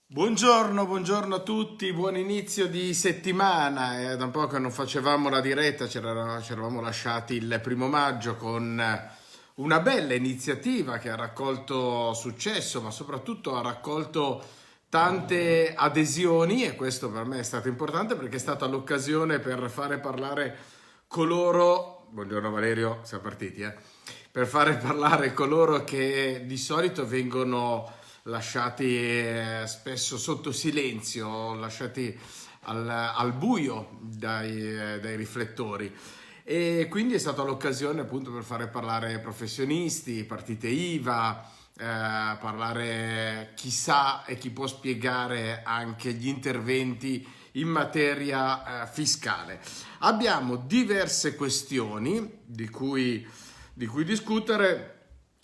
Buongiorno a tutti, buon inizio di settimana. Da un po' che non facevamo la diretta, ci eravamo lasciati il 1° maggio con una bella iniziativa che ha raccolto successo, ma soprattutto ha raccolto tante adesioni e questo per me è stato importante perché è stata l'occasione per fare parlare coloro. Buongiorno Valerio, siamo partiti, per fare parlare coloro che di solito vengono lasciati spesso sotto silenzio, lasciati al buio dai riflettori. E quindi è stata l'occasione appunto per fare parlare professionisti, partite IVA, parlare chi sa e chi può spiegare anche gli interventi in materia fiscale. Abbiamo diverse questioni di cui discutere.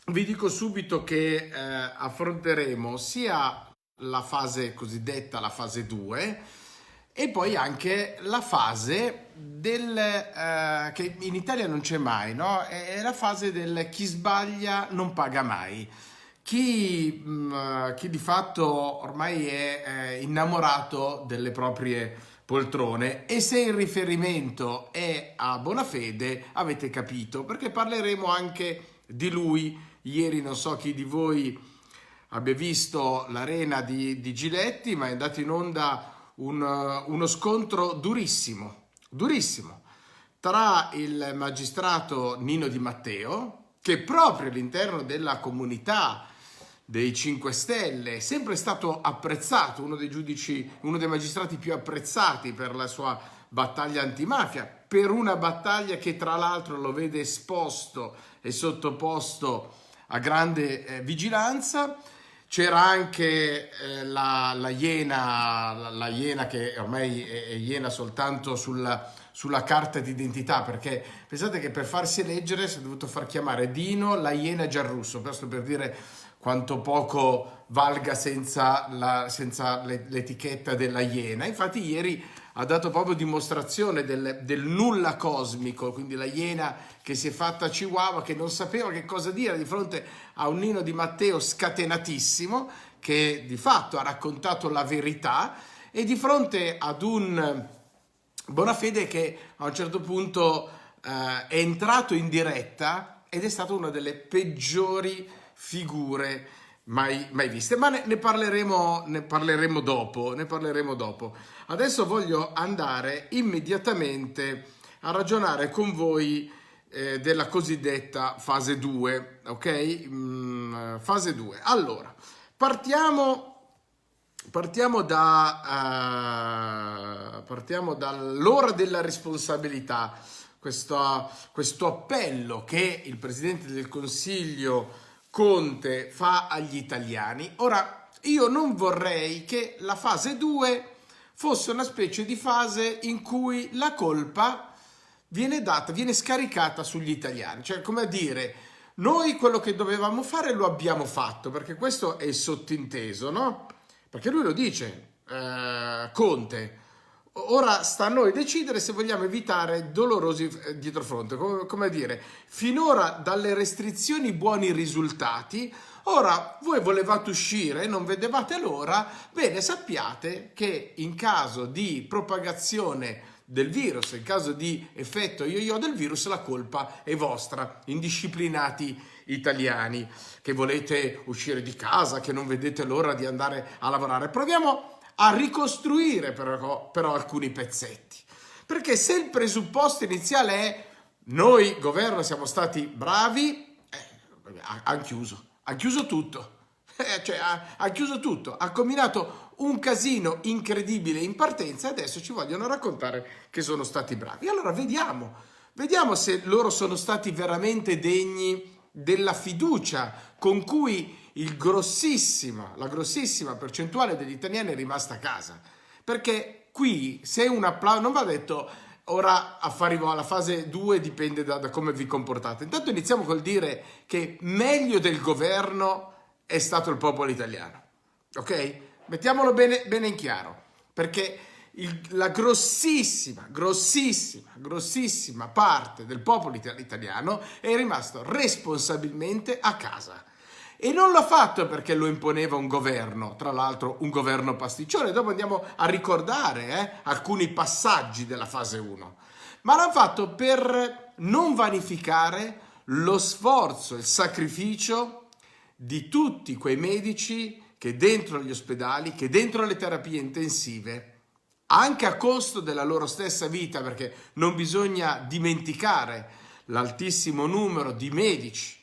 Vi dico subito che affronteremo sia la fase cosiddetta, la fase 2, e poi anche la fase che in Italia non c'è mai, no? È la fase del chi sbaglia non paga mai. Chi di fatto ormai è innamorato delle proprie poltrone, e se il riferimento è a Bonafede avete capito, perché parleremo anche di lui. Ieri non so chi di voi abbia visto l'arena di Giletti, ma è andato in onda uno scontro durissimo, durissimo, tra il magistrato Nino Di Matteo, che proprio all'interno della comunità dei 5 Stelle è sempre stato apprezzato, uno dei giudici, uno dei magistrati più apprezzati per la sua battaglia antimafia, per una battaglia che tra l'altro lo vede esposto e sottoposto a grande vigilanza. C'era anche la Iena che ormai è Iena soltanto sulla carta d'identità, perché pensate che per farsi eleggere si è dovuto far chiamare Dino la Iena Giarrusso, questo per dire quanto poco valga senza l'etichetta della Iena. Infatti ieri ha dato proprio dimostrazione del nulla cosmico, quindi la Iena che si è fatta Chihuahua, che non sapeva che cosa dire di fronte a un Nino Di Matteo scatenatissimo, che di fatto ha raccontato la verità, e di fronte ad un Bonafede che a un certo punto è entrato in diretta ed è stata una delle peggiori figure mai viste, ma ne parleremo dopo. Adesso voglio andare immediatamente a ragionare con voi della cosiddetta fase 2, ok? Fase 2. Allora, partiamo dall'ora della responsabilità, questo appello che il Presidente del Consiglio Conte fa agli italiani. Ora, io non vorrei che la fase 2 fosse una specie di fase in cui la colpa viene scaricata sugli italiani, cioè come a dire: noi quello che dovevamo fare lo abbiamo fatto, perché questo è il sottinteso, no? Perché lui lo dice, Conte, ora sta a noi decidere se vogliamo evitare dolorosi dietrofront, come a dire, finora dalle restrizioni buoni risultati, ora voi volevate uscire, non vedevate l'ora, bene, sappiate che in caso di propagazione del virus, in caso di effetto yo-yo del virus, la colpa è vostra, indisciplinati italiani, che volete uscire di casa, che non vedete l'ora di andare a lavorare. Proviamo a ricostruire però alcuni pezzetti, perché se il presupposto iniziale è noi governo siamo stati bravi, hanno chiuso tutto. Ha chiuso tutto, ha combinato un casino incredibile in partenza e adesso ci vogliono raccontare che sono stati bravi. Allora vediamo se loro sono stati veramente degni della fiducia con cui la grossissima percentuale degli italiani è rimasta a casa. Perché qui se un applauso non va detto ora arrivo alla fase 2, dipende da come vi comportate. Intanto iniziamo col dire che meglio del governo è stato il popolo italiano, ok? Mettiamolo bene in chiaro, perché la grossissima parte del popolo italiano è rimasto responsabilmente a casa. E non l'ha fatto perché lo imponeva un governo, tra l'altro un governo pasticcione. Dopo andiamo a ricordare alcuni passaggi della fase 1. Ma l'hanno fatto per non vanificare lo sforzo, il sacrificio di tutti quei medici che dentro gli ospedali, che dentro le terapie intensive, anche a costo della loro stessa vita, perché non bisogna dimenticare l'altissimo numero di medici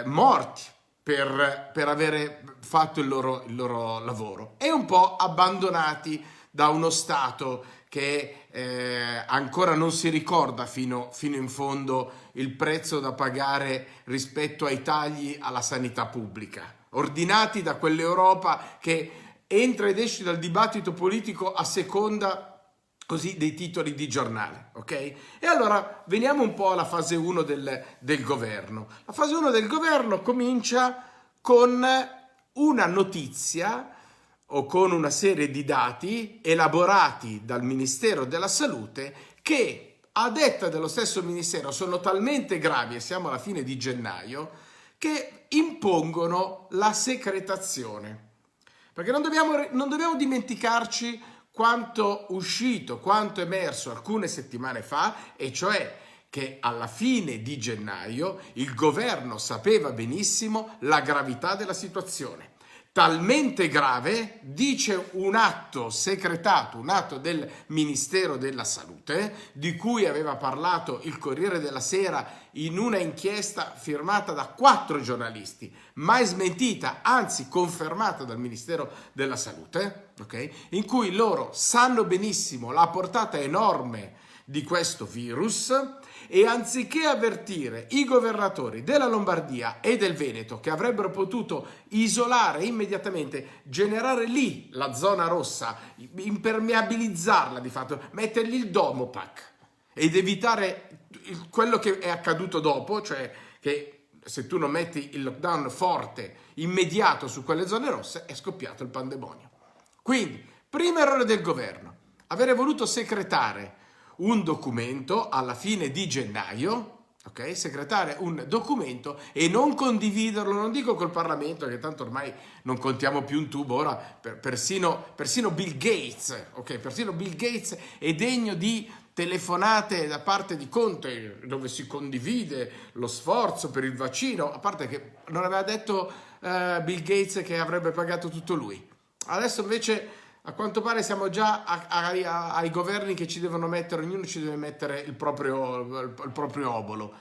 morti per avere fatto il loro lavoro, e un po' abbandonati da uno Stato che ancora non si ricorda fino in fondo il prezzo da pagare rispetto ai tagli alla sanità pubblica, ordinati da quell'Europa che entra ed esce dal dibattito politico a seconda così dei titoli di giornale, ok? E allora veniamo un po' alla fase 1 del governo. La fase 1 del governo comincia con una notizia o con una serie di dati elaborati dal Ministero della Salute che, a detta dello stesso Ministero, sono talmente gravi, e siamo alla fine di gennaio, che impongono la secretazione. Perché non dobbiamo dimenticarci quanto uscito, quanto emerso alcune settimane fa, e cioè che alla fine di gennaio il governo sapeva benissimo la gravità della situazione. Talmente grave, dice un atto segretato, un atto del Ministero della Salute, di cui aveva parlato il Corriere della Sera in una inchiesta firmata da 4 giornalisti, mai smentita, anzi confermata dal Ministero della Salute, okay? In cui loro sanno benissimo la portata enorme di questo virus, e anziché avvertire i governatori della Lombardia e del Veneto, che avrebbero potuto isolare immediatamente, generare lì la zona rossa, impermeabilizzarla di fatto, mettergli il Domopac ed evitare quello che è accaduto dopo, cioè che se tu non metti il lockdown forte, immediato su quelle zone rosse, è scoppiato il pandemonio. Quindi, primo errore del governo, avere voluto secretare un documento alla fine di gennaio, ok? Secretare un documento e non condividerlo, non dico col Parlamento, che tanto ormai non contiamo più un tubo, ora persino Bill Gates, ok? Persino Bill Gates è degno di telefonate da parte di Conte, dove si condivide lo sforzo per il vaccino, a parte che non aveva detto Bill Gates che avrebbe pagato tutto lui. Adesso invece a quanto pare siamo già ai governi che ci devono mettere, ognuno ci deve mettere il proprio obolo.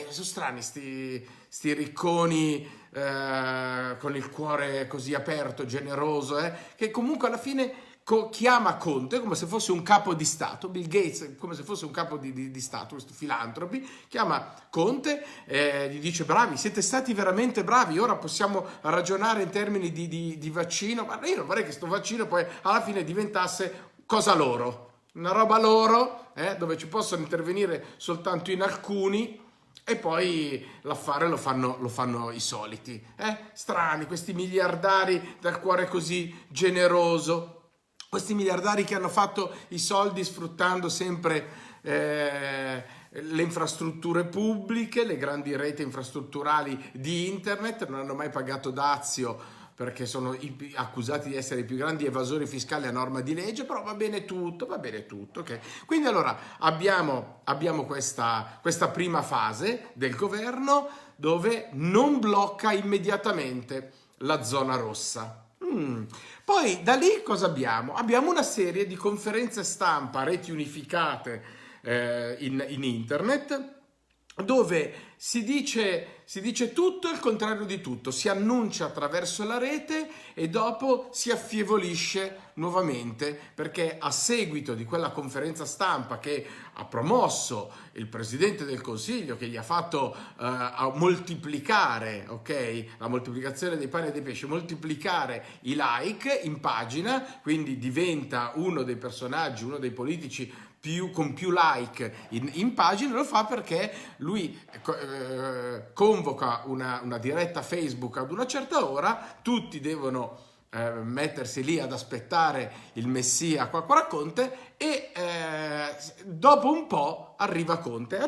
Sono strani sti ricconi con il cuore così aperto, generoso, che comunque alla fine chiama Conte come se fosse un capo di Stato, Bill Gates come se fosse un capo di Stato, questo filantropi, chiama Conte, gli dice: bravi, siete stati veramente bravi, ora possiamo ragionare in termini di vaccino, ma io non vorrei che sto vaccino poi alla fine diventasse cosa loro, una roba loro, dove ci possono intervenire soltanto in alcuni, e poi l'affare lo fanno i soliti, strani, questi miliardari dal cuore così generoso. Questi miliardari che hanno fatto i soldi sfruttando sempre le infrastrutture pubbliche, le grandi reti infrastrutturali di internet, non hanno mai pagato dazio perché sono accusati di essere i più grandi evasori fiscali a norma di legge, però va bene tutto, ok? Quindi allora abbiamo questa prima fase del governo dove non blocca immediatamente la zona rossa. Poi da lì cosa abbiamo? Abbiamo una serie di conferenze stampa, reti unificate in internet, dove si dice tutto e il contrario di tutto, si annuncia attraverso la rete e dopo si affievolisce nuovamente, perché a seguito di quella conferenza stampa che ha promosso il Presidente del Consiglio, che gli ha fatto a moltiplicare, ok, la moltiplicazione dei pani e dei pesci, moltiplicare i like in pagina, quindi diventa uno dei personaggi, uno dei politici con più like in pagina, lo fa perché lui convoca una diretta Facebook ad una certa ora, tutti devono mettersi lì ad aspettare il messia Quacquaraconte e dopo un po' arriva Conte,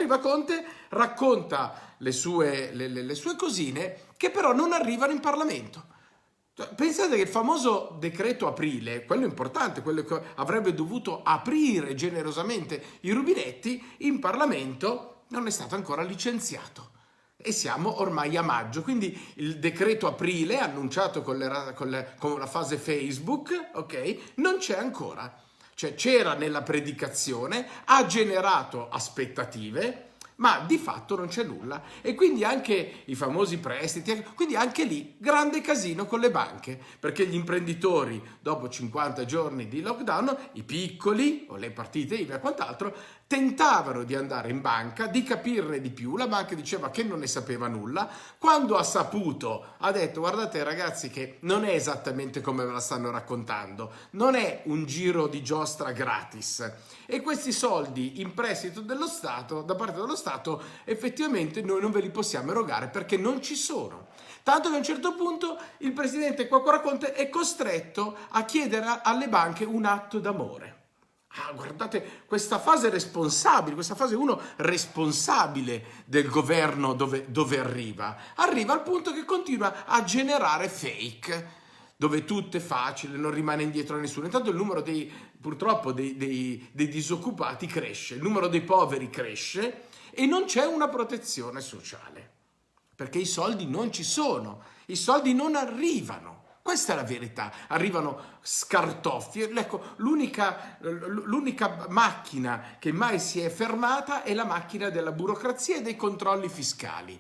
racconta le sue cosine che però non arrivano in Parlamento. Pensate che il famoso decreto aprile, quello importante, quello che avrebbe dovuto aprire generosamente i rubinetti, in Parlamento non è stato ancora licenziato. E siamo ormai a maggio, quindi il decreto aprile, annunciato con la fase Facebook, ok, non c'è ancora. Cioè c'era nella predicazione, ha generato aspettative, ma di fatto non c'è nulla. E quindi anche i famosi prestiti, quindi anche lì grande casino con le banche, perché gli imprenditori dopo 50 giorni di lockdown, i piccoli o le partite IVA e quant'altro, tentavano di andare in banca, di capirne di più, la banca diceva che non ne sapeva nulla, quando ha saputo ha detto guardate ragazzi che non è esattamente come ve la stanno raccontando, non è un giro di giostra gratis e questi soldi in prestito dello Stato, da parte dello Stato, effettivamente noi non ve li possiamo erogare perché non ci sono. Tanto che a un certo punto il presidente Quacquaraconte è costretto a chiedere alle banche un atto d'amore. Ah, guardate, questa fase responsabile, questa fase 1 responsabile del governo dove arriva al punto che continua a generare fake, dove tutto è facile, non rimane indietro nessuno. Intanto il numero purtroppo dei disoccupati cresce, il numero dei poveri cresce e non c'è una protezione sociale, perché i soldi non ci sono, i soldi non arrivano. Questa è la verità, arrivano scartoffi. Ecco, l'unica macchina che mai si è fermata è la macchina della burocrazia e dei controlli fiscali.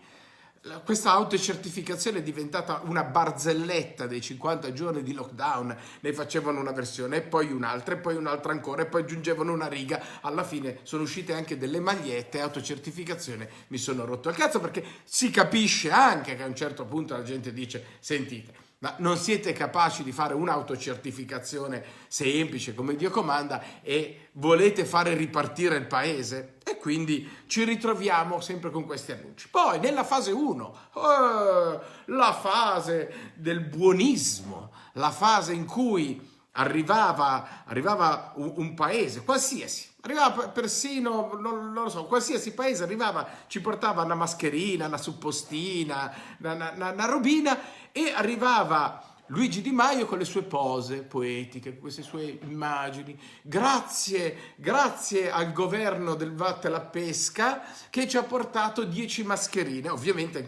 Questa autocertificazione è diventata una barzelletta dei 50 giorni di lockdown, ne facevano una versione e poi un'altra ancora e poi aggiungevano una riga, alla fine sono uscite anche delle magliette, autocertificazione, mi sono rotto il cazzo perché si capisce anche che a un certo punto la gente dice sentite, ma non siete capaci di fare un'autocertificazione semplice come Dio comanda e volete fare ripartire il paese? E quindi ci ritroviamo sempre con questi annunci. Poi nella fase 1, la fase del buonismo, la fase in cui arrivava un paese, qualsiasi, arrivava persino, non lo so, qualsiasi paese arrivava, ci portava una mascherina, una suppostina, una robina e arrivava Luigi Di Maio con le sue pose poetiche, queste sue immagini. Grazie al governo del Vatte la Pesca che ci ha portato 10 mascherine. Ovviamente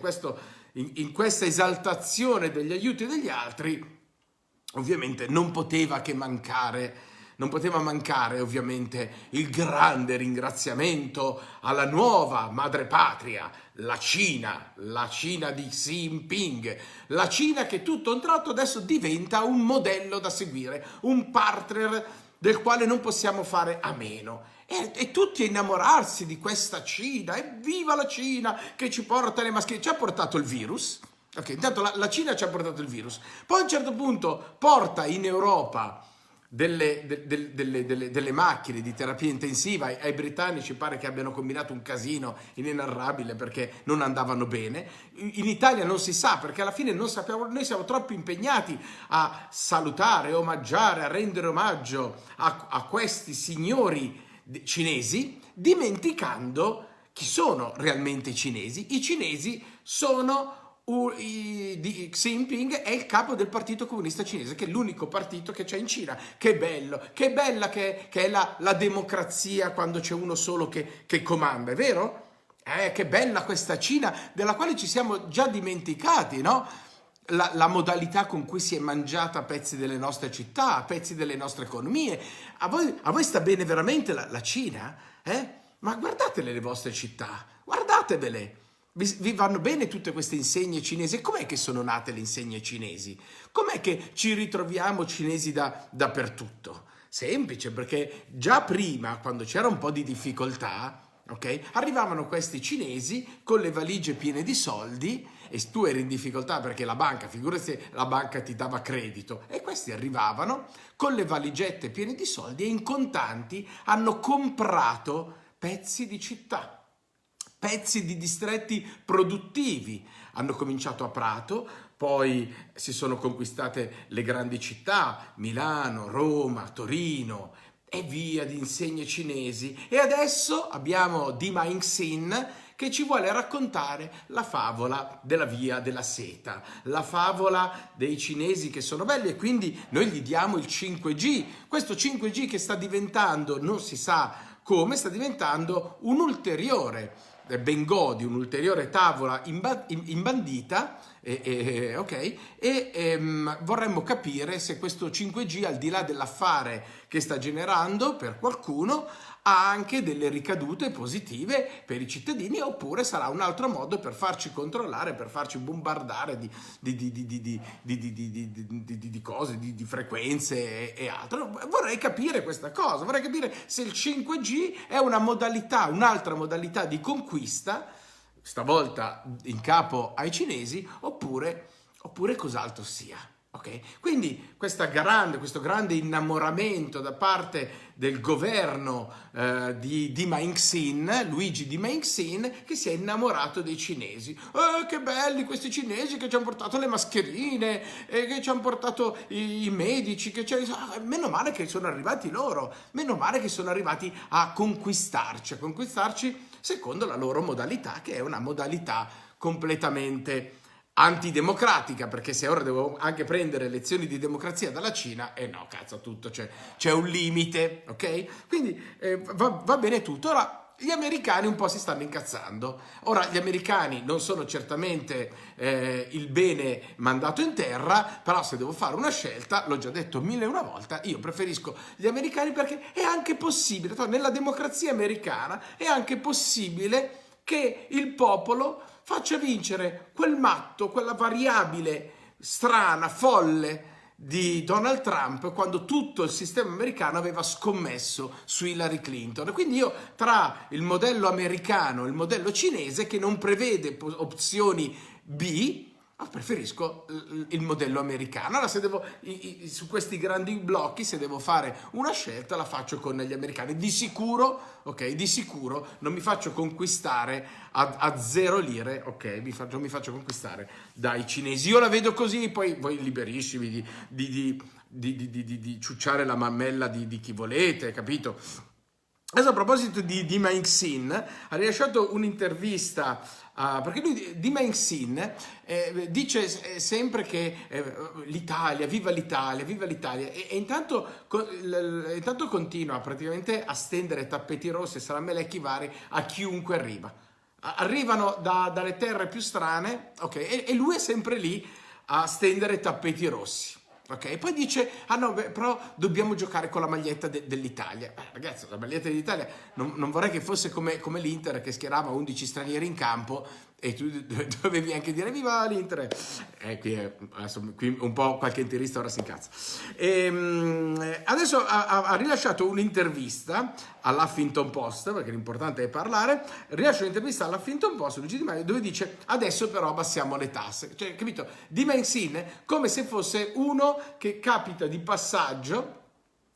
in questa esaltazione degli aiuti degli altri, ovviamente non poteva mancare ovviamente il grande ringraziamento alla nuova madrepatria, la Cina di Xi Jinping, la Cina che tutto a un tratto adesso diventa un modello da seguire, un partner del quale non possiamo fare a meno. E tutti a innamorarsi di questa Cina, evviva la Cina che ci porta le mascherine, ci ha portato il virus. Ok, intanto la Cina ci ha portato il virus, poi a un certo punto porta in Europa delle macchine di terapia intensiva, ai britannici pare che abbiano combinato un casino inenarrabile perché non andavano bene, in Italia non si sa perché alla fine non sappiamo, noi siamo troppo impegnati a salutare, omaggiare, a rendere omaggio a questi signori cinesi, dimenticando chi sono realmente i cinesi. I cinesi sono di Xi Jinping è il capo del Partito Comunista Cinese, che è l'unico partito che c'è in Cina. Che bello, che bella che è la democrazia quando c'è uno solo che comanda, è vero? Che bella questa Cina della quale ci siamo già dimenticati, no? La modalità con cui si è mangiata pezzi delle nostre città, pezzi delle nostre economie. A voi sta bene veramente la Cina? Ma guardatele le vostre città, guardatevele. Vi vanno bene tutte queste insegne cinesi? E com'è che sono nate le insegne cinesi? Com'è che ci ritroviamo cinesi dappertutto? Semplice, perché già prima, quando c'era un po' di difficoltà, ok, arrivavano questi cinesi con le valigie piene di soldi e tu eri in difficoltà perché la banca, figurati, la banca ti dava credito e questi arrivavano con le valigette piene di soldi e in contanti hanno comprato pezzi di città, pezzi di distretti produttivi. Hanno cominciato a Prato, poi si sono conquistate le grandi città, Milano, Roma, Torino, e via di insegne cinesi. E adesso abbiamo Dima Xin che ci vuole raccontare la favola della via della seta, la favola dei cinesi che sono belli, e quindi noi gli diamo il 5G. Questo 5G che sta diventando, non si sa come, sta diventando un ulteriore Bengodi, un'ulteriore tavola imbandita, ok? Vorremmo capire se questo 5G, al di là dell'affare che sta generando per qualcuno, ha anche delle ricadute positive per i cittadini, oppure sarà un altro modo per farci controllare, per farci bombardare di cose, di frequenze e altro. Vorrei capire questa cosa, vorrei capire se il 5G è una modalità, un'altra modalità di conquista, stavolta in capo ai cinesi, oppure cos'altro sia. Ok? Quindi questo grande innamoramento da parte del governo di Dima Xin, Luigi Dima Xin, che si è innamorato dei cinesi. Che belli questi cinesi che ci hanno portato le mascherine, che ci hanno portato i medici, meno male che sono arrivati loro, meno male che sono arrivati a conquistarci secondo la loro modalità, che è una modalità completamente antidemocratica, perché se ora devo anche prendere lezioni di democrazia dalla Cina, no, cazzo, tutto c'è un limite, ok? Quindi va bene tutto. Ora gli americani un po' si stanno incazzando. Ora gli americani non sono certamente il bene mandato in terra, però se devo fare una scelta, l'ho già detto 1001 volte, io preferisco gli americani, perché è anche possibile, nella democrazia americana è anche possibile che il popolo faccia vincere quel matto, quella variabile strana, folle di Donald Trump, quando tutto il sistema americano aveva scommesso su Hillary Clinton. Quindi io, tra il modello americano e il modello cinese, che non prevede opzioni B, preferisco il modello americano. Allora, se devo su questi grandi blocchi, se devo fare una scelta, la faccio con gli americani. Di sicuro, ok, di sicuro non mi faccio conquistare a 0 lire, ok, non mi faccio conquistare dai cinesi. Io la vedo così, poi voi liberissimi di ciucciare la mammella di chi volete, capito? Adesso, a proposito di Dima Xin, ha rilasciato un'intervista, perché lui, Dima Xin, dice sempre che l'Italia, viva l'Italia, viva l'Italia, e intanto continua praticamente a stendere tappeti rossi e salamelecchi vari a chiunque arriva. Arrivano dalle terre più strane, ok, e lui è sempre lì a stendere tappeti rossi. Ok, poi dice, però dobbiamo giocare con la maglietta dell'Italia. Ragazzi, la maglietta dell'Italia non vorrei che fosse come l'Inter, che schierava 11 stranieri in campo e tu dovevi anche dire viva l'Inter. Qui un po' qualche interista ora si incazza. Adesso ha rilasciato un'intervista all'Huffington Post, perché l'importante è parlare. Rilascia un'intervista all'Huffington Post, Luigi Di Maio, dove dice adesso però abbassiamo le tasse. Cioè, capito? Dima Xin, come se fosse uno che capita di passaggio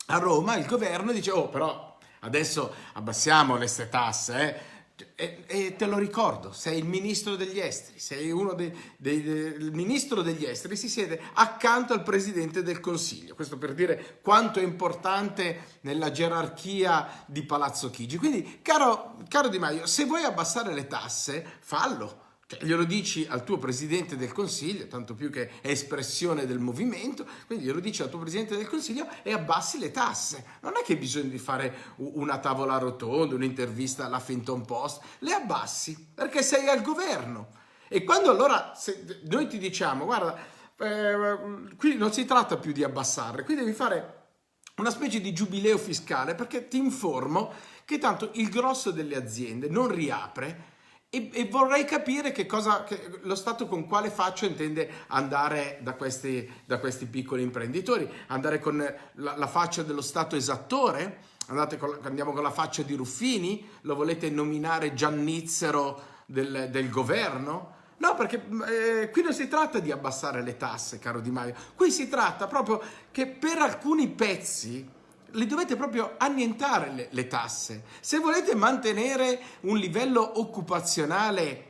a Roma, il governo dice però adesso abbassiamo queste tasse, e te lo ricordo, sei il ministro degli esteri, sei uno il ministro degli esteri si siede accanto al presidente del Consiglio. Questo per dire quanto è importante nella gerarchia di Palazzo Chigi. Quindi, caro Di Maio, se vuoi abbassare le tasse, fallo. Cioè, glielo dici al tuo presidente del Consiglio, tanto più che è espressione del movimento, quindi glielo dici al tuo presidente del Consiglio e abbassi le tasse. Non è che hai bisogno di fare una tavola rotonda, un'intervista all'Huffington Post, le abbassi perché sei al governo. E quando allora noi ti diciamo, guarda, qui non si tratta più di abbassare, qui devi fare una specie di giubileo fiscale, perché ti informo che tanto il grosso delle aziende non riapre. E vorrei capire che lo Stato con quale faccia intende andare da questi piccoli imprenditori. Andare con la faccia dello Stato esattore? Andiamo con la faccia di Ruffini? Lo volete nominare Giannizzero del governo? No, perché qui non si tratta di abbassare le tasse, caro Di Maio. Qui si tratta proprio che per alcuni pezzi le dovete proprio annientare le tasse. Se volete mantenere un livello occupazionale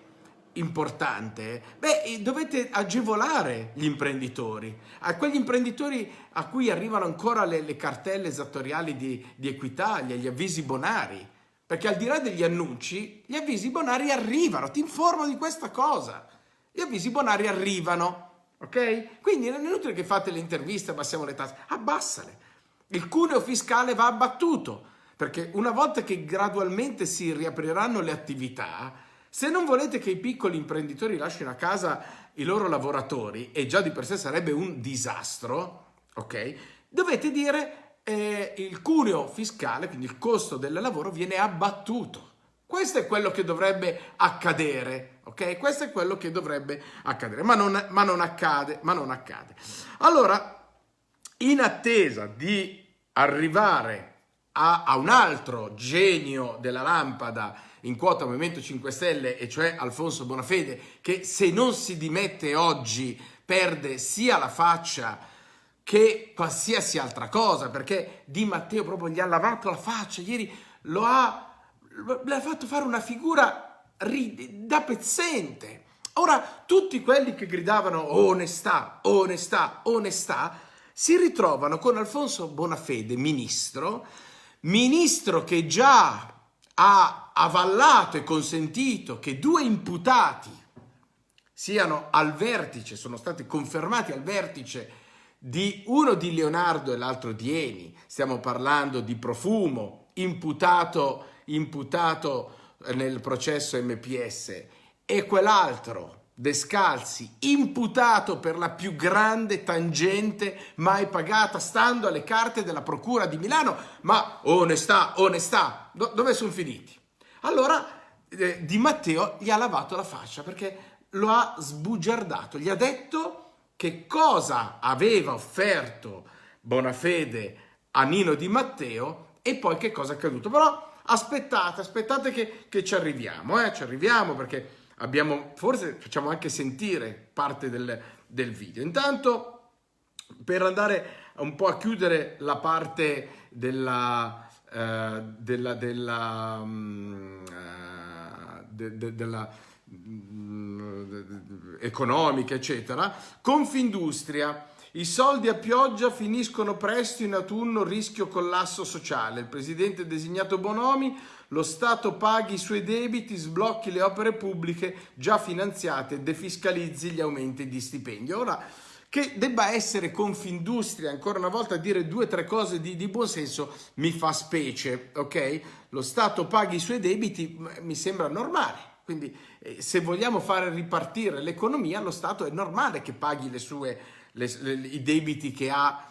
importante, beh, dovete agevolare gli imprenditori, a quegli imprenditori a cui arrivano ancora le cartelle esattoriali di Equitalia, gli avvisi bonari, perché al di là degli annunci, gli avvisi bonari arrivano, ti informo di questa cosa, gli avvisi bonari arrivano, ok? Quindi non è inutile che fate le interviste, abbassiamo le tasse, abbassale. Il cuneo fiscale va abbattuto, perché una volta che gradualmente si riapriranno le attività, se non volete che i piccoli imprenditori lasciino a casa i loro lavoratori, e già di per sé sarebbe un disastro, ok? Dovete dire il cuneo fiscale, quindi il costo del lavoro, viene abbattuto. Questo è quello che dovrebbe accadere, ok? Questo è quello che dovrebbe accadere, ma non accade, ma non accade. Allora, in attesa di arrivare a un altro genio della lampada in quota Movimento 5 Stelle, e cioè Alfonso Bonafede, che se non si dimette oggi perde sia la faccia che qualsiasi altra cosa, perché Di Matteo proprio gli ha lavato la faccia, ieri le ha fatto fare una figura da pezzente. Ora, tutti quelli che gridavano onestà, onestà, onestà, si ritrovano con Alfonso Bonafede, ministro che già ha avallato e consentito che 2 imputati siano al vertice, sono stati confermati al vertice di uno di Leonardo e l'altro di Eni. Stiamo parlando di Profumo, imputato nel processo MPS, e quell'altro, Descalzi, imputato per la più grande tangente mai pagata, stando alle carte della Procura di Milano. Ma onestà, dove sono finiti? Allora Di Matteo gli ha lavato la faccia, perché lo ha sbugiardato, gli ha detto che cosa aveva offerto Bonafede a Nino Di Matteo e poi che cosa è accaduto. Però aspettate che ci arriviamo, perché forse facciamo anche sentire parte del video. Intanto, per andare un po' a chiudere la parte economica, eccetera, Confindustria. I soldi a pioggia finiscono presto, in autunno rischio collasso sociale. Il presidente designato Bonomi: lo Stato paghi i suoi debiti, sblocchi le opere pubbliche già finanziate, defiscalizzi gli aumenti di stipendio. Ora, che debba essere Confindustria ancora una volta a dire 2 o 3 cose di buon senso mi fa specie, ok? Lo Stato paghi i suoi debiti mi sembra normale. Quindi se vogliamo fare ripartire l'economia, lo Stato è normale che paghi i debiti che ha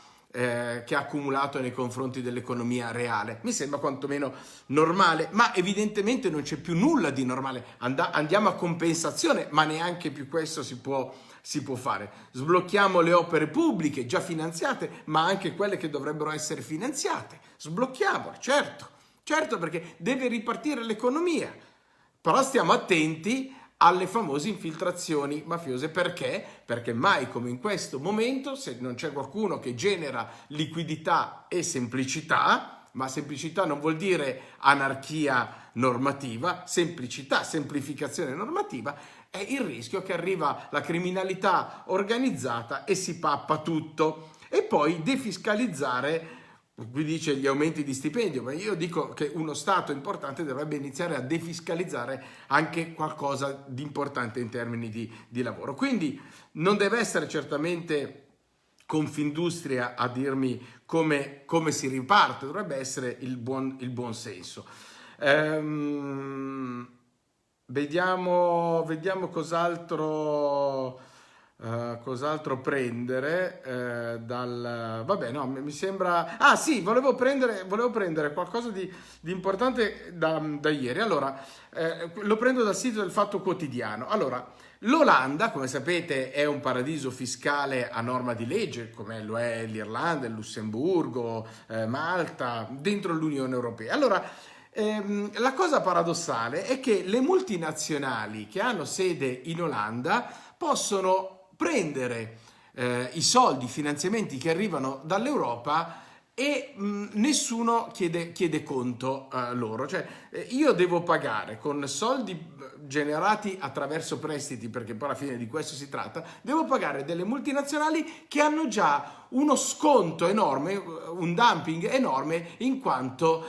accumulato nei confronti dell'economia reale. Mi sembra quantomeno normale, ma evidentemente non c'è più nulla di normale. Andiamo a compensazione, ma neanche più questo si può fare. Sblocchiamo le opere pubbliche già finanziate, ma anche quelle che dovrebbero essere finanziate. Sblocchiamole, certo, perché deve ripartire l'economia. Però stiamo attenti alle famose infiltrazioni mafiose. Perché? Perché mai come in questo momento, se non c'è qualcuno che genera liquidità e semplicità, ma semplicità non vuol dire anarchia normativa, semplicità, semplificazione normativa, è il rischio che arriva la criminalità organizzata e si pappa tutto. E poi defiscalizzare. Qui dice gli aumenti di stipendio, ma io dico che uno Stato importante dovrebbe iniziare a defiscalizzare anche qualcosa di importante in termini di lavoro. Quindi non deve essere certamente Confindustria a dirmi come si riparte, dovrebbe essere il buon senso. Vediamo cos'altro prendere vabbè, no, mi sembra. Ah sì, volevo prendere qualcosa di importante da ieri. Allora, lo prendo dal sito del Fatto Quotidiano. Allora, l'Olanda, come sapete, è un paradiso fiscale a norma di legge, come lo è l'Irlanda, il Lussemburgo, Malta, dentro l'Unione Europea. Allora, la cosa paradossale è che le multinazionali che hanno sede in Olanda possono prendere i soldi, i finanziamenti che arrivano dall'Europa e nessuno chiede conto loro. Cioè, io devo pagare con soldi generati attraverso prestiti, perché poi alla fine di questo si tratta, devo pagare delle multinazionali che hanno già uno sconto enorme, un dumping enorme, in quanto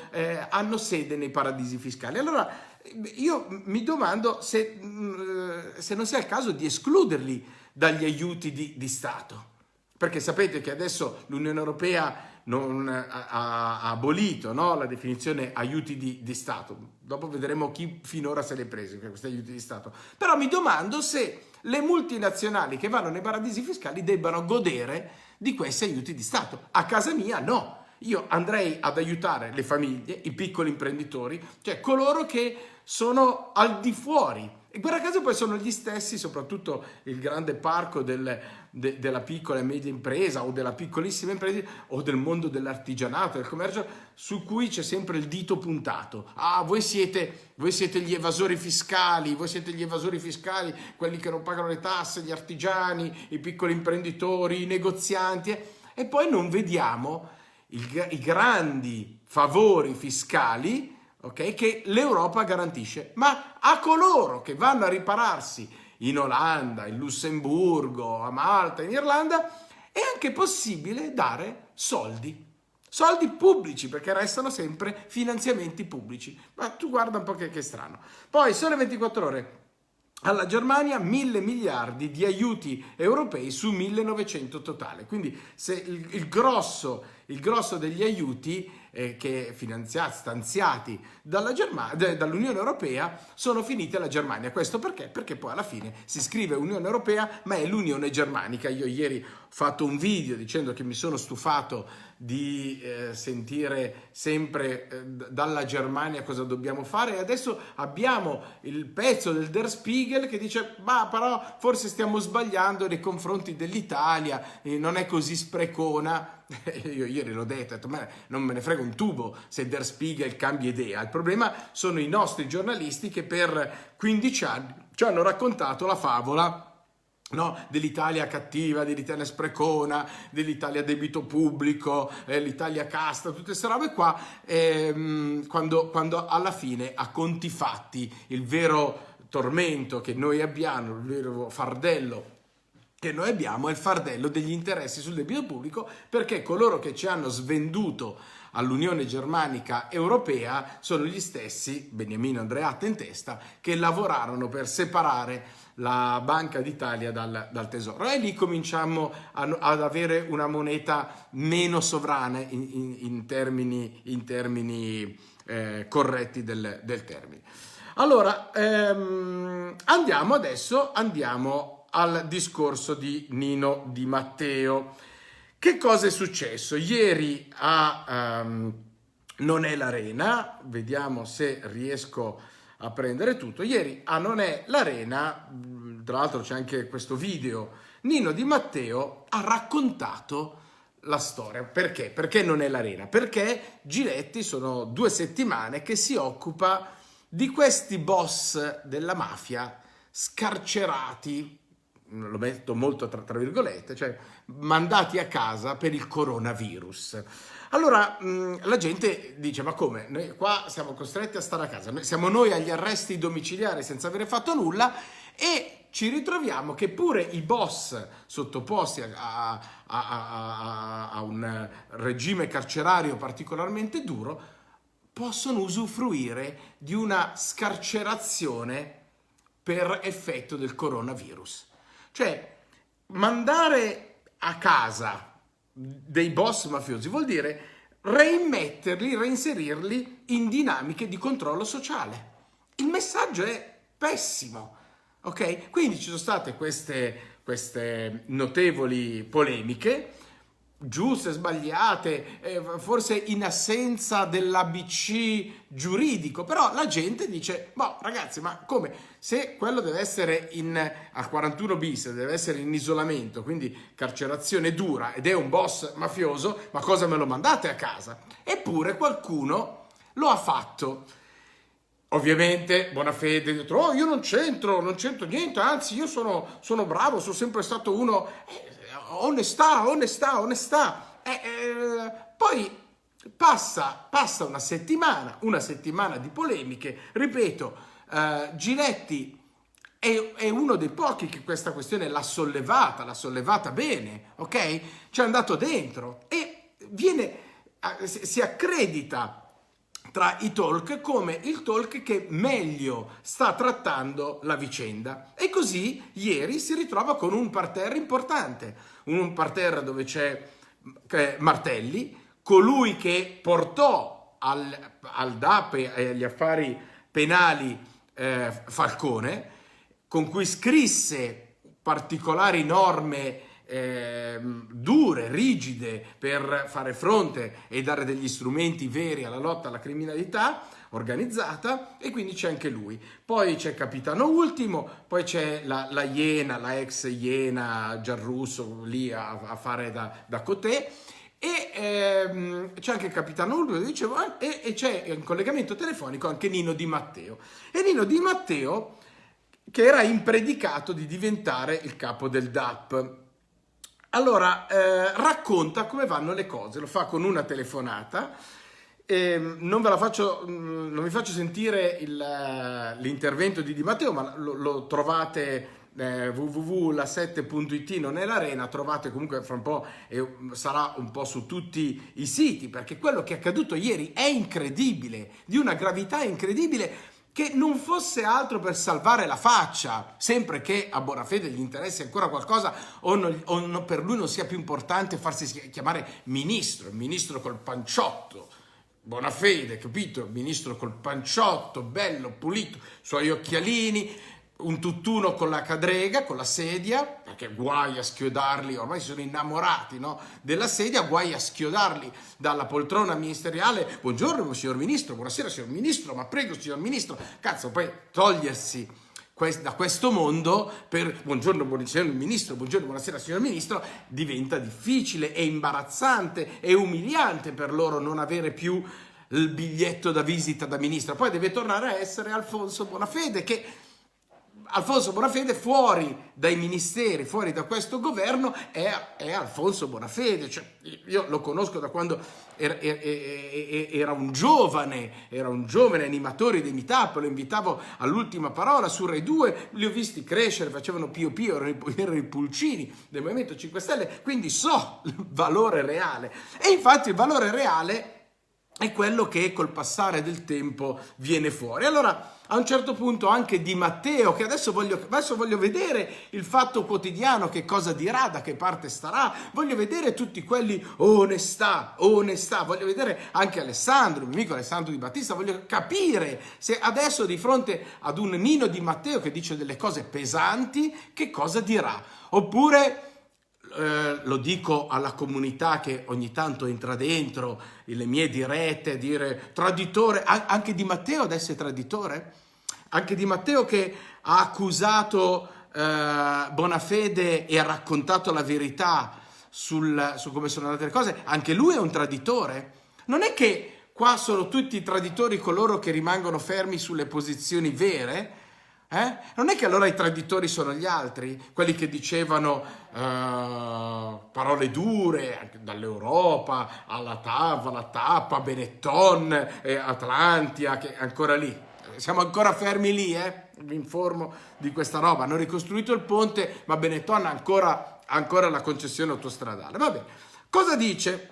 hanno sede nei paradisi fiscali. Allora io mi domando se non sia il caso di escluderli dagli aiuti di Stato, perché sapete che adesso l'Unione Europea ha abolito, no, la definizione aiuti di Stato. Dopo vedremo chi finora se l'è preso per questi aiuti di Stato. Però mi domando se le multinazionali che vanno nei paradisi fiscali debbano godere di questi aiuti di Stato. A casa mia no. Io andrei ad aiutare le famiglie, i piccoli imprenditori, cioè coloro che sono al di fuori. E guarda caso poi sono gli stessi, soprattutto il grande parco della piccola e media impresa o della piccolissima impresa o del mondo dell'artigianato, del commercio, su cui c'è sempre il dito puntato. Ah, voi siete gli evasori fiscali, quelli che non pagano le tasse, gli artigiani, i piccoli imprenditori, i negozianti, e poi non vediamo i grandi favori fiscali, ok, che l'Europa garantisce, ma a coloro che vanno a ripararsi in Olanda, in Lussemburgo, a Malta, in Irlanda, è anche possibile dare soldi pubblici, perché restano sempre finanziamenti pubblici. Ma tu guarda un po' che strano. Poi Sole 24 Ore. Alla Germania 1.000 miliardi di aiuti europei su 1.900 totale. Quindi se il grosso degli aiuti che stanziati dall'Unione Europea sono finiti alla Germania. Questo perché? Perché poi alla fine si scrive Unione Europea, ma è l'Unione Germanica. Io ieri ho fatto un video dicendo che mi sono stufato di sentire sempre dalla Germania cosa dobbiamo fare, e adesso abbiamo il pezzo del Der Spiegel che dice ma però forse stiamo sbagliando nei confronti dell'Italia, non è così sprecona. Io ieri l'ho detto, non me ne frega un tubo se Der Spiegel cambia idea, il problema sono i nostri giornalisti che per 15 anni ci hanno raccontato la favola, no, dell'Italia cattiva, dell'Italia sprecona, dell'Italia debito pubblico, l'Italia casta, tutte queste robe qua, quando alla fine a conti fatti il vero tormento che noi abbiamo, il vero fardello che noi abbiamo è il fardello degli interessi sul debito pubblico, perché coloro che ci hanno svenduto all'Unione Germanica Europea sono gli stessi, Beniamino Andreatta in testa, che lavorarono per separare la Banca d'Italia dal Tesoro, e lì cominciamo ad avere una moneta meno sovrana in termini corretti del termine. Allora, andiamo al discorso di Nino Di Matteo. Che cosa è successo? Ieri Non è l'Arena, vediamo se riesco a prendere tutto. Ieri a Non è l'Arena, tra l'altro c'è anche questo video, Nino Di Matteo ha raccontato la storia. Perché? Perché Non è l'Arena? Perché Giletti sono 2 settimane che si occupa di questi boss della mafia scarcerati, lo metto molto tra virgolette, cioè mandati a casa per il coronavirus. Allora la gente dice ma come? Noi qua siamo costretti a stare a casa, siamo noi agli arresti domiciliari senza avere fatto nulla, e ci ritroviamo che pure i boss sottoposti a un regime carcerario particolarmente duro possono usufruire di una scarcerazione per effetto del coronavirus. Cioè, mandare a casa dei boss mafiosi vuol dire reinserirli in dinamiche di controllo sociale. Il messaggio è pessimo, ok? Quindi ci sono state queste notevoli polemiche, giuste, sbagliate, forse in assenza dell'ABC giuridico, però la gente dice, boh ragazzi, ma come? Se quello deve essere al 41 bis, deve essere in isolamento, quindi carcerazione dura, ed è un boss mafioso, ma cosa me lo mandate a casa? Eppure qualcuno lo ha fatto. Ovviamente Bonafede ha detto, oh io non c'entro niente, anzi io sono bravo, sono sempre stato uno... Onestà. Poi passa una settimana di polemiche, ripeto, Giletti è uno dei pochi che questa questione l'ha sollevata bene, ok? Ci è andato dentro e si accredita tra i talk come il talk che meglio sta trattando la vicenda. E così ieri si ritrova con un parterre importante, un parterre dove c'è Martelli, colui che portò al DAP e agli affari penali Falcone, con cui scrisse particolari norme dure, rigide, per fare fronte e dare degli strumenti veri alla lotta alla criminalità organizzata, e quindi c'è anche lui. Poi c'è Capitano Ultimo, poi c'è la Iena, la ex Iena Giarrusso lì a fare da cotè, e c'è anche Capitano Ultimo, dicevo, e c'è in collegamento telefonico anche Nino Di Matteo. E Nino Di Matteo, che era impredicato di diventare il capo del DAP. Allora, racconta come vanno le cose, lo fa con una telefonata. Non vi faccio sentire l'intervento di Di Matteo, ma lo trovate www.la7.it, non è l'arena, trovate comunque fra un po', sarà un po' su tutti i siti, perché quello che è accaduto ieri è incredibile, di una gravità incredibile, che non fosse altro per salvare la faccia, sempre che a Bonafede gli interessi ancora qualcosa o per lui non sia più importante farsi chiamare ministro, il ministro col panciotto. Bonafede, capito? Il ministro col panciotto, bello, pulito, suoi occhialini, un tutt'uno con la cadrega, con la sedia, perché guai a schiodarli, ormai sono innamorati, no? Della sedia, guai a schiodarli dalla poltrona ministeriale. Buongiorno signor ministro, buonasera signor ministro, ma prego signor ministro, cazzo, poi togliersi da questo mondo per buongiorno signor ministro, buongiorno, buonasera signor ministro, diventa difficile, è imbarazzante, è umiliante per loro non avere più il biglietto da visita da ministro. Poi deve tornare a essere Alfonso Bonafede, che Alfonso Bonafede fuori dai ministeri, fuori da questo governo è Alfonso Bonafede. Cioè, io lo conosco da quando era un giovane animatore dei Meetup, lo invitavo all'ultima parola su Rai 2, li ho visti crescere, facevano Pio Pio, erano i pulcini del Movimento 5 Stelle, quindi so il valore reale. E infatti il valore reale è quello che col passare del tempo viene fuori. Allora, a un certo punto anche Di Matteo, che adesso voglio vedere il Fatto Quotidiano, che cosa dirà, da che parte starà, voglio vedere tutti quelli onestà, voglio vedere anche Alessandro, il mio amico Alessandro Di Battista, voglio capire se adesso di fronte ad un Nino Di Matteo che dice delle cose pesanti, che cosa dirà. Oppure lo dico alla comunità che ogni tanto entra dentro le mie dirette a dire traditore, anche Di Matteo adesso è traditore, anche Di Matteo che ha accusato Bonafede e ha raccontato la verità su come sono andate le cose, anche lui è un traditore. Non è che qua sono tutti traditori coloro che rimangono fermi sulle posizioni vere. Non è che allora i traditori sono gli altri, quelli che dicevano parole dure anche dall'Europa alla TAP, Benetton, Atlantia, che è ancora lì. Siamo ancora fermi lì, vi informo di questa roba. Hanno ricostruito il ponte, ma Benetton ha ancora la concessione autostradale. Va bene. Cosa dice?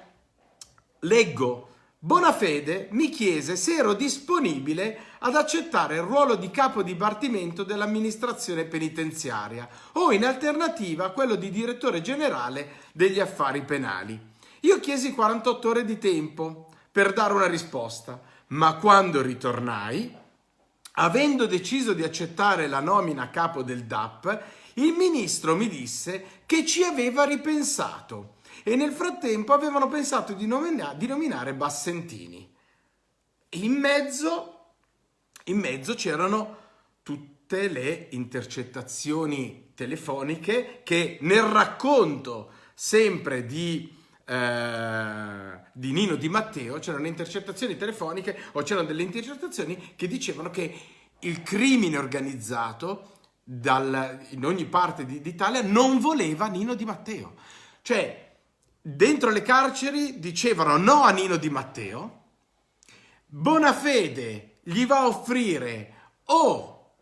Leggo. Bonafede mi chiese se ero disponibile ad accettare il ruolo di capo dipartimento dell'amministrazione penitenziaria o in alternativa quello di direttore generale degli affari penali. Io chiesi 48 ore di tempo per dare una risposta, ma quando ritornai, avendo deciso di accettare la nomina a capo del DAP, il ministro mi disse che ci aveva ripensato e nel frattempo avevano pensato di nominare Bassentini. In mezzo c'erano tutte le intercettazioni telefoniche che nel racconto sempre di Nino Di Matteo c'erano intercettazioni telefoniche, o c'erano delle intercettazioni che dicevano che il crimine organizzato in ogni parte d'Italia non voleva Nino Di Matteo. Cioè, dentro le carceri dicevano no a Nino Di Matteo, Bonafede gli va a offrire o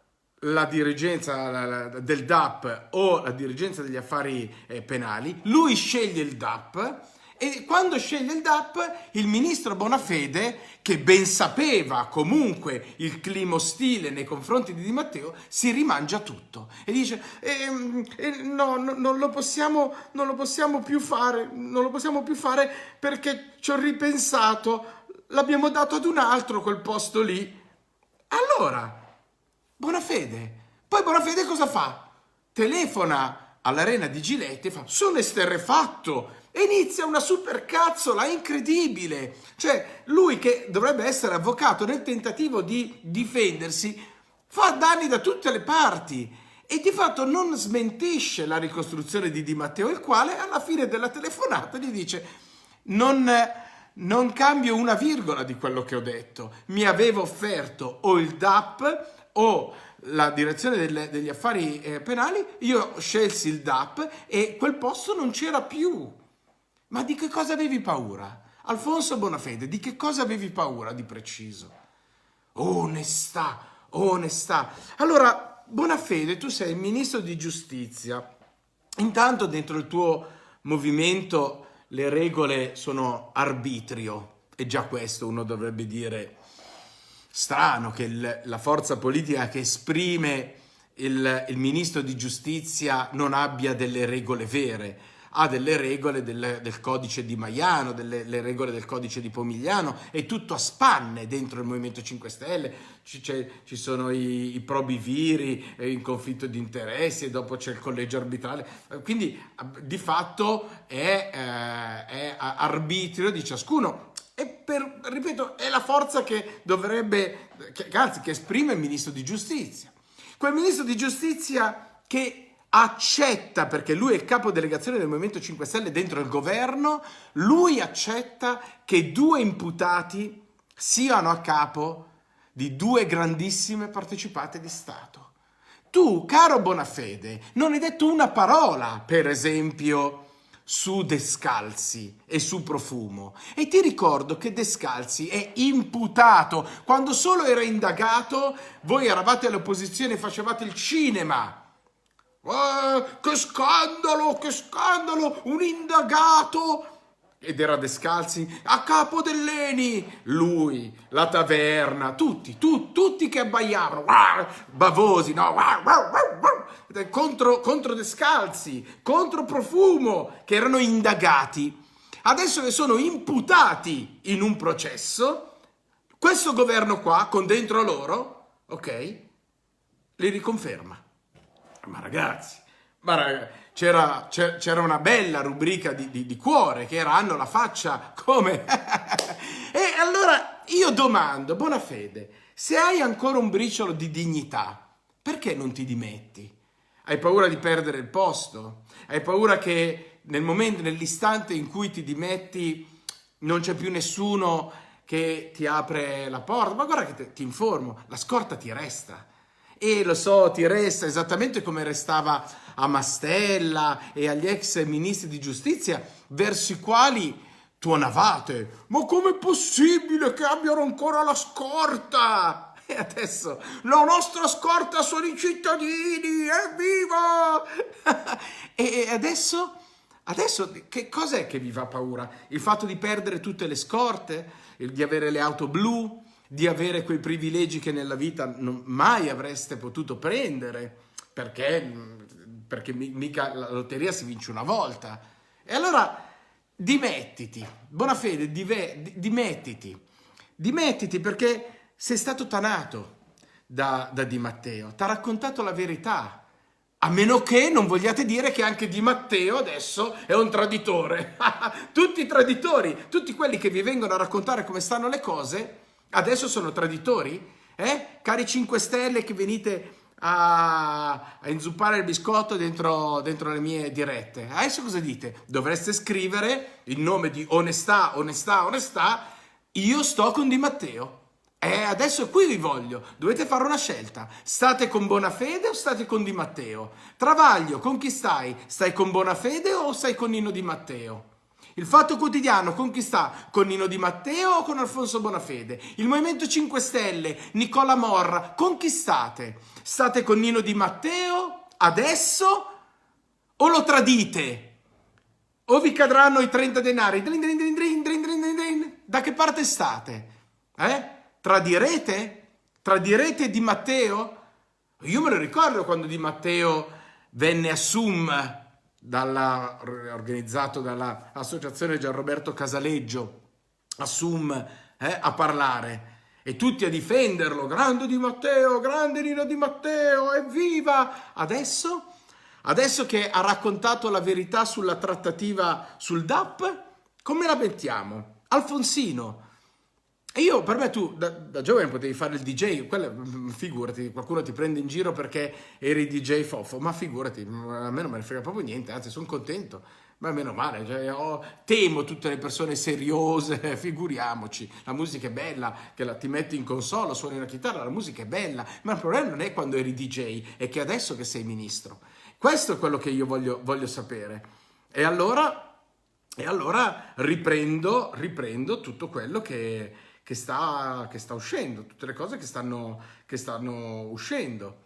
la dirigenza del DAP o la dirigenza degli affari penali, lui sceglie il DAP e quando sceglie il DAP il ministro Bonafede, che ben sapeva comunque il clima ostile nei confronti di Di Matteo, si rimangia tutto e dice no, non lo possiamo più fare, perché ci ho ripensato, l'abbiamo dato ad un altro quel posto lì. Allora poi Bonafede cosa fa? Telefona all'arena di Giletti e fa: sono esterrefatto, e inizia una supercazzola incredibile. Cioè, lui che dovrebbe essere avvocato, nel tentativo di difendersi, fa danni da tutte le parti e di fatto non smentisce la ricostruzione di Di Matteo, il quale alla fine della telefonata gli dice: non cambio una virgola di quello che ho detto, mi avevo offerto o il DAP o la direzione degli affari penali, io scelsi il DAP e quel posto non c'era più. Ma di che cosa avevi paura? Alfonso Bonafede, di che cosa avevi paura di preciso? Onestà. Allora, Bonafede, tu sei il ministro di giustizia. Intanto dentro il tuo movimento le regole sono arbitrio, e già questo uno dovrebbe dire strano, che la forza politica che esprime il ministro di giustizia non abbia delle regole vere, ha delle regole del codice di Maiano, le regole del codice di Pomigliano, è tutto a spanne dentro il Movimento 5 Stelle, ci sono i probi viri, in conflitto di interessi, e dopo c'è il collegio arbitrale, quindi di fatto è arbitrio di ciascuno. E ripeto, è la forza che dovrebbe, che esprime il ministro di giustizia. Quel ministro di giustizia che accetta, perché lui è il capo delegazione del Movimento 5 Stelle dentro il governo, lui accetta che 2 imputati siano a capo di 2 grandissime partecipate di Stato. Tu, caro Bonafede, non hai detto una parola, per esempio, su Descalzi e su Profumo, e ti ricordo che Descalzi è imputato. Quando solo era indagato voi eravate all'opposizione e facevate il cinema. Che scandalo, un indagato, ed era Descalzi a capo dell'ENI, lui, la taverna, tutti che abbaiavano, bavosi, no, contro Descalzi, contro Profumo, che erano indagati. Adesso che sono imputati in un processo, questo governo qua, con dentro loro, ok, li riconferma. Ma ragazzi, c'era una bella rubrica di cuore, che era hanno la faccia come... E allora io domando, Bonafede, se hai ancora un briciolo di dignità, perché non ti dimetti? Hai paura di perdere il posto? Hai paura che nell'istante in cui ti dimetti non c'è più nessuno che ti apre la porta? Ma guarda che ti informo, la scorta ti resta. E lo so, ti resta esattamente come restava a Mastella e agli ex ministri di giustizia, verso i quali tuonavate: ma com'è possibile che abbiano ancora la scorta? E adesso la nostra scorta sono i cittadini, evviva! E adesso che cos'è che vi fa paura? Il fatto di perdere tutte le scorte? Di avere le auto blu? Di avere quei privilegi che nella vita mai avreste potuto prendere, perché mica la lotteria si vince una volta. E allora dimettiti, Bonafede, dimettiti, perché sei stato tanato da Di Matteo, ti ha raccontato la verità, a meno che non vogliate dire che anche Di Matteo adesso è un traditore. Tutti i traditori, tutti quelli che vi vengono a raccontare come stanno le cose, adesso sono traditori? Cari 5 Stelle che venite a inzuppare il biscotto dentro le mie dirette. Adesso cosa dite? Dovreste scrivere in nome di onestà. Io sto con Di Matteo. Adesso qui vi voglio. Dovete fare una scelta. State con Bonafede o state con Di Matteo? Travaglio, con chi stai? Stai con Bonafede o stai con Nino Di Matteo? Il Fatto Quotidiano con chi sta? Con Nino Di Matteo o con Alfonso Bonafede? Il Movimento 5 Stelle, Nicola Morra, con chi state? State con Nino Di Matteo adesso o lo tradite? O vi cadranno i 30 denari? Da che parte state? Tradirete? Tradirete Di Matteo? Io me lo ricordo quando Di Matteo venne a SUM, organizzato dall'associazione Gianroberto Casaleggio, a SUM, a parlare, e tutti a difenderlo. Grande Di Matteo, grande Nino Di Matteo, evviva! Adesso che ha raccontato la verità sulla trattativa sul DAP, come la mettiamo? Alfonsino. E io, per me, tu da giovane potevi fare il DJ, figurati, qualcuno ti prende in giro perché eri DJ fofo, ma figurati, a me non me ne frega proprio niente, anzi sono contento, ma meno male, temo tutte le persone seriose, figuriamoci, la musica è bella, che ti metti in console, suoni una chitarra, la musica è bella, ma il problema non è quando eri DJ, è che adesso che sei ministro. Questo è quello che io voglio sapere. E allora riprendo tutto quello che sta uscendo, tutte le cose che stanno uscendo.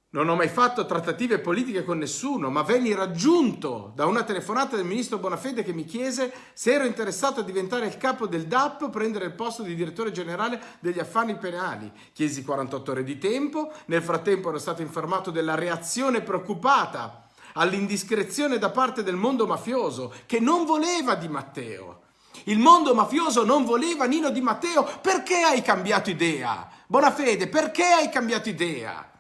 Non ho mai fatto trattative politiche con nessuno, ma venni raggiunto da una telefonata del ministro Bonafede che mi chiese se ero interessato a diventare il capo del DAP o prendere il posto di direttore generale degli affari penali. Chiesi 48 ore di tempo, nel frattempo ero stato informato della reazione preoccupata all'indiscrezione da parte del mondo mafioso, che non voleva Di Matteo. Il mondo mafioso non voleva Nino Di Matteo. Perché hai cambiato idea? Bonafede, perché hai cambiato idea?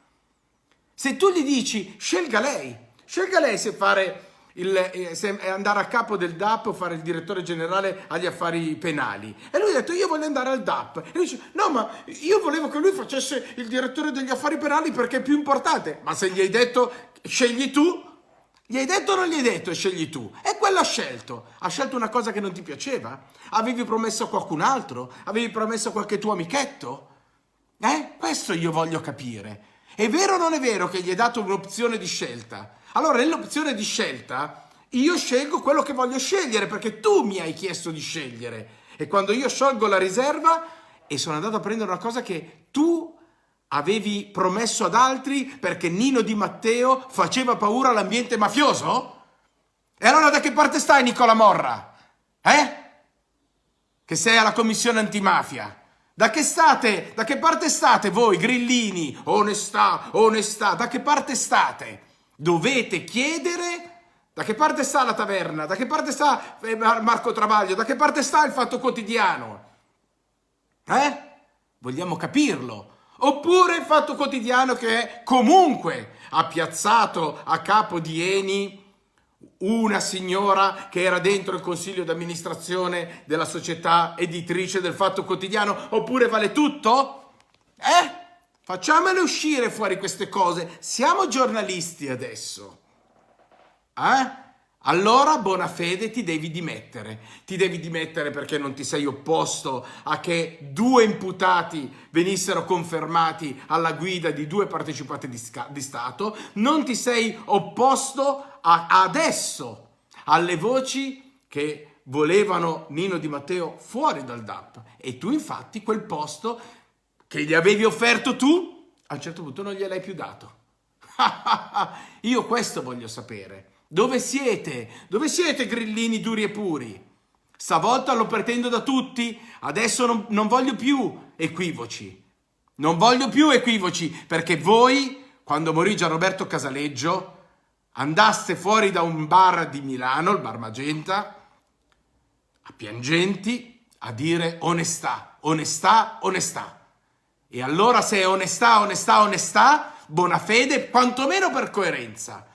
Se tu gli dici scelga lei se andare a capo del DAP o fare il direttore generale agli affari penali. E lui ha detto io voglio andare al DAP. E lui dice no, ma io volevo che lui facesse il direttore degli affari penali perché è più importante. Ma se gli hai detto scegli tu, gli hai detto o non gli hai detto scegli tu? E quello ha scelto una cosa che non ti piaceva? Avevi promesso a qualcun altro? Avevi promesso a qualche tuo amichetto? Questo io voglio capire. È vero o non è vero che gli hai dato un'opzione di scelta? Allora, nell'opzione di scelta, io scelgo quello che voglio scegliere, perché tu mi hai chiesto di scegliere. E quando io sciolgo la riserva e sono andato a prendere una cosa che tu avevi promesso ad altri perché Nino Di Matteo faceva paura all'ambiente mafioso? E allora da che parte stai, Nicola Morra? Che sei alla commissione antimafia? Da che parte state voi, grillini? Onestà, da che parte state? Dovete chiedere da che parte sta la taverna, da che parte sta Marco Travaglio, da che parte sta il Fatto Quotidiano? Vogliamo capirlo. Oppure il Fatto Quotidiano che comunque ha piazzato a capo di Eni una signora che era dentro il consiglio d'amministrazione della società editrice del Fatto Quotidiano, oppure vale tutto? Facciamole uscire fuori queste cose. Siamo giornalisti adesso. Allora, Bonafede, ti devi dimettere. Ti devi dimettere perché non ti sei opposto a che 2 imputati venissero confermati alla guida di 2 partecipati di Stato. Non ti sei opposto adesso alle voci che volevano Nino Di Matteo fuori dal DAP. E tu, infatti, quel posto che gli avevi offerto tu, a un certo punto non gliel'hai più dato. Io questo voglio sapere. Dove siete? Dove siete, grillini duri e puri? Stavolta lo pretendo da tutti. Adesso non voglio più equivoci. Non voglio più equivoci, perché voi, quando morì Gianroberto Casaleggio, andaste fuori da un bar di Milano, il Bar Magenta, a piangenti, a dire onestà, onestà, onestà. E allora se è onestà, onestà, onestà, Bonafede, quantomeno per coerenza,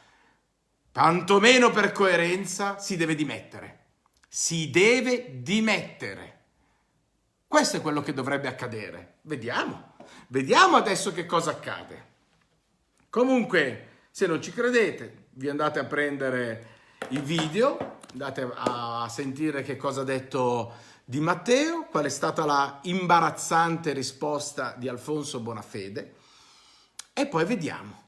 si deve dimettere. Si deve dimettere. Questo è quello che dovrebbe accadere. Vediamo adesso che cosa accade. Comunque, se non ci credete, vi andate a prendere i video, andate a sentire che cosa ha detto Di Matteo, qual è stata la imbarazzante risposta di Alfonso Bonafede, e poi vediamo.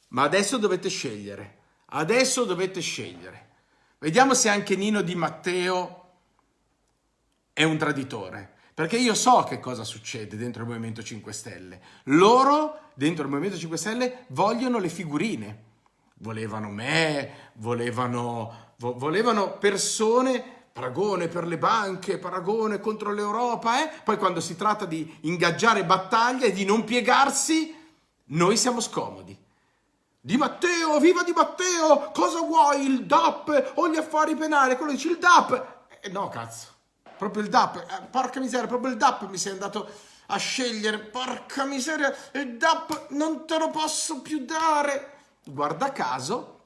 Ma adesso dovete scegliere. Adesso dovete scegliere. Vediamo se anche Nino Di Matteo è un traditore. Perché io so che cosa succede dentro il Movimento 5 Stelle. Loro, dentro il Movimento 5 Stelle, vogliono le figurine. Volevano me, volevano persone, paragone per le banche, paragone contro l'Europa, eh? Poi quando si tratta di ingaggiare battaglia e di non piegarsi, noi siamo scomodi. Di Matteo, viva Di Matteo, cosa vuoi, il DAP o gli affari penali? Quello dice il DAP. No, cazzo. Proprio il DAP, porca miseria, proprio il DAP mi sei andato a scegliere, porca miseria, il DAP non te lo posso più dare. Guarda caso,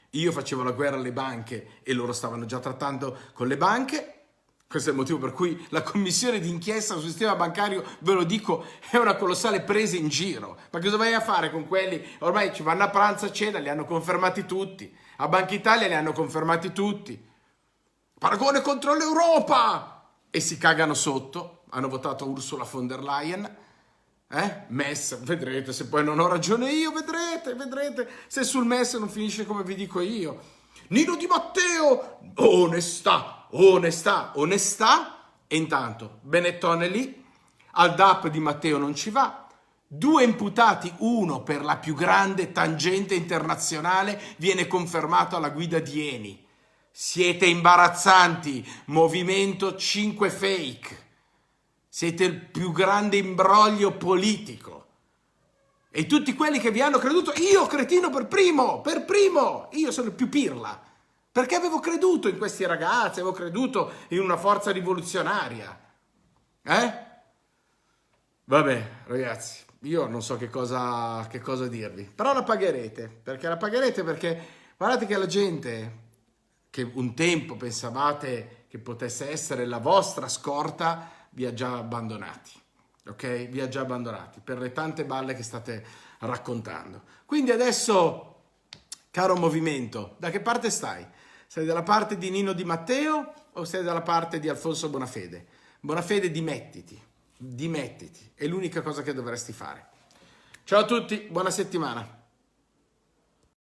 io facevo la guerra alle banche e loro stavano già trattando con le banche. Questo è il motivo per cui la commissione d'inchiesta sul sistema bancario, ve lo dico, è una colossale presa in giro. Ma cosa vai a fare con quelli? Ormai ci vanno a pranzo, a cena, li hanno confermati tutti. A Banca Italia li hanno confermati tutti. Paragone contro l'Europa! E si cagano sotto. Hanno votato Ursula von der Leyen. MES, vedrete, se poi non ho ragione io, vedrete. Se sul MES non finisce come vi dico io. Nino Di Matteo! Onestà! E intanto Benettone lì, al DAP Di Matteo non ci va. 2 imputati, uno per la più grande tangente internazionale, viene confermato alla guida di Eni. Siete imbarazzanti, Movimento 5 Fake. Siete il più grande imbroglio politico. E tutti quelli che vi hanno creduto, io cretino per primo, io sono il più pirla. Perché avevo creduto in questi ragazzi, avevo creduto in una forza rivoluzionaria. Vabbè, ragazzi, io non so che cosa dirvi, però la pagherete perché guardate che la gente che un tempo pensavate che potesse essere la vostra scorta, vi ha già abbandonati, ok? Vi ha già abbandonati per le tante balle che state raccontando. Quindi adesso, caro movimento, da che parte stai? Sei dalla parte di Nino Di Matteo o sei dalla parte di Alfonso Bonafede? Bonafede, dimettiti, è l'unica cosa che dovresti fare. Ciao a tutti, buona settimana.